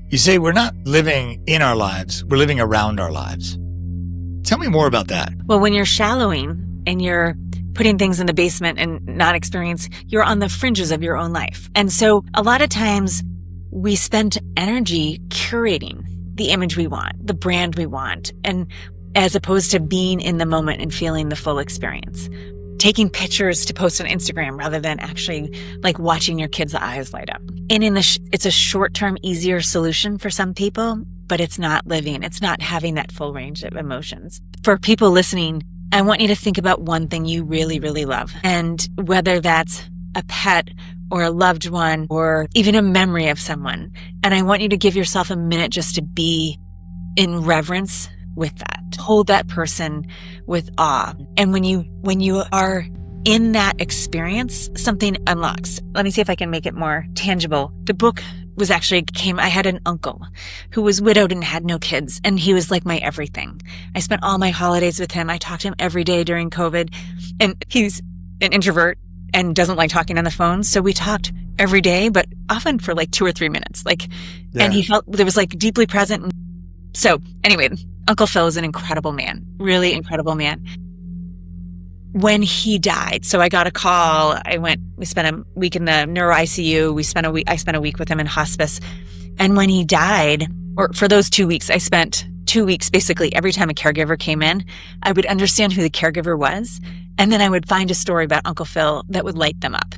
You say we're not living in our lives, we're living around our lives. Tell me more about that. Well, when you're shallowing and you're putting things in the basement and not experience, you're on the fringes of your own life. And so a lot of times we spend energy curating the image we want, the brand we want, and as opposed to being in the moment and feeling the full experience. Taking pictures to post on Instagram rather than actually like watching your kids' eyes light up. And it's a short-term, easier solution for some people, but it's not living. It's not having that full range of emotions. For people listening, I want you to think about one thing you really, really love. And whether that's a pet or a loved one or even a memory of someone. And I want you to give yourself a minute just to be in reverence with that. Hold that person with awe. And when you are in that experience, something unlocks. Let me see if I can make it more tangible. The book was actually I had an uncle who was widowed and had no kids, and he was like my everything. I spent all my holidays with him. I talked to him every day during COVID, and he's an introvert and doesn't like talking on the phone. So we talked every day, but often for like 2 or 3 minutes. And he felt there was like deeply present. So anyway, Uncle Phil is an incredible man, really incredible man. When he died, so I got a call. We spent a week in the neuro ICU. I spent a week with him in hospice. And when he died, or for those 2 weeks, I spent 2 weeks basically every time a caregiver came in, I would understand who the caregiver was. And then I would find a story about Uncle Phil that would light them up.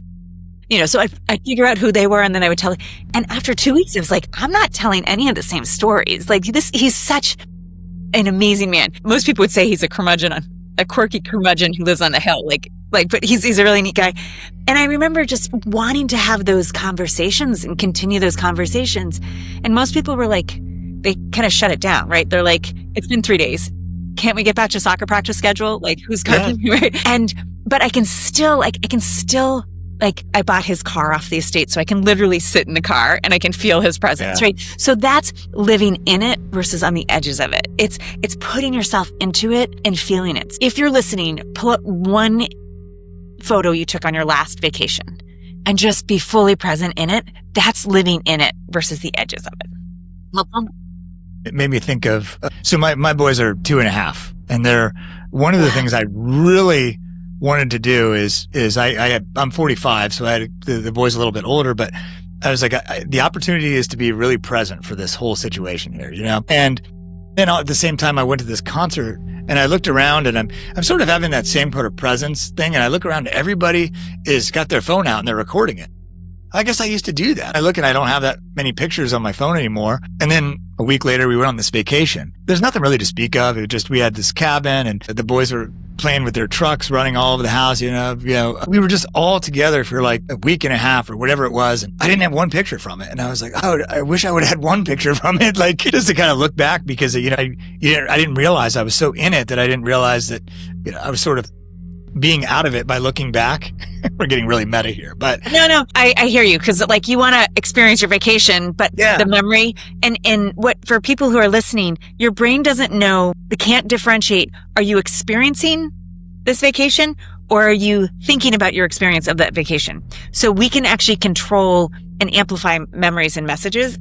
So I'd figure out who they were, and then I would tell. And after 2 weeks, it was like, I'm not telling any of the same stories. Like he's such an amazing man. Most people would say he's a quirky curmudgeon who lives on the hill. But he's a really neat guy. And I remember just wanting to have those conversations and continue those conversations. And most people were like, they kind of shut it down, right? They're like, it's been 3 days. Can't we get back to soccer practice schedule? Like, who's coming? Yeah. Right? But I can still, I bought his car off the estate, so I can literally sit in the car and I can feel his presence, right? So that's living in it versus on the edges of it. It's putting yourself into it and feeling it. If you're listening, pull up one photo you took on your last vacation and just be fully present in it. That's living in it versus the edges of it. It made me think of, so my boys are 2.5, and one of the things I really wanted to do is I'm 45, so I had the boys a little bit older, but I was like, the opportunity is to be really present for this whole situation here, And then at the same time, I went to this concert and I looked around, and I'm sort of having that same kind of presence thing. And I look around, everybody is got their phone out and they're recording it. I guess I used to do that. I look and I don't have that many pictures on my phone anymore. And then a week later, we went on this vacation. There's nothing really to speak of. It was just, we had this cabin and the boys were playing with their trucks, running all over the house. We were just all together for like a week and a half or whatever it was. And I didn't have one picture from it. And I was like, oh, I wish I would have had one picture from it. Like just to kind of look back, because, I didn't realize I was so in it that I didn't realize that, I was sort of being out of it by looking back. We're getting really meta here, but no, I hear you, because you want to experience your vacation, but the memory and what for people who are listening, your brain doesn't know, they can't differentiate. Are you experiencing this vacation, or are you thinking about your experience of that vacation? So we can actually control and amplify memories and messages.